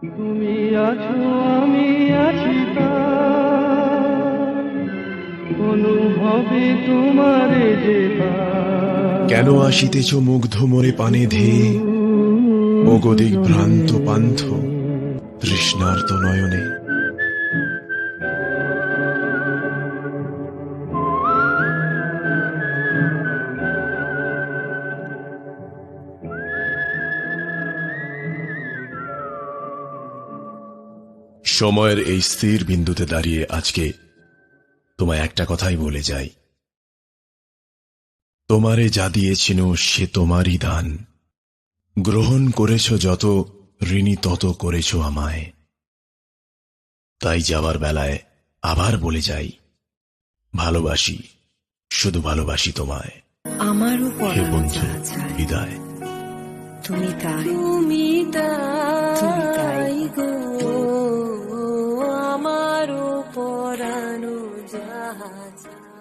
তুমি আছো আমি আছি তাই, অনুভবে তোমারে যে পাই। কেন আসিতেছ মুগ্ধ মোরে পানে ধেয়ে, ওগো দিগ্ভ্রান্ত পান্থ তৃষ্ণার্ত নয়নে। সময়ের এই স্থির বিন্দুতে দাঁড়িয়ে আজকে তোমায় একটা কথাই বলে যাই, তোমারে যা দিয়েছিল সে তোমারই দান। গ্রহণ করেছ যত, ঋণী তত করেছ আমায়। তাই যাওয়ার বেলায় আবার বলে যাই, ভালোবাসি, শুধু ভালোবাসি তোমায়। আমারও হে পরানো বন্ধু, যা চায় বিদায়। তুমি তাই, তুমি তুমি তাই গো, আমারও পরানো যাহা চায়।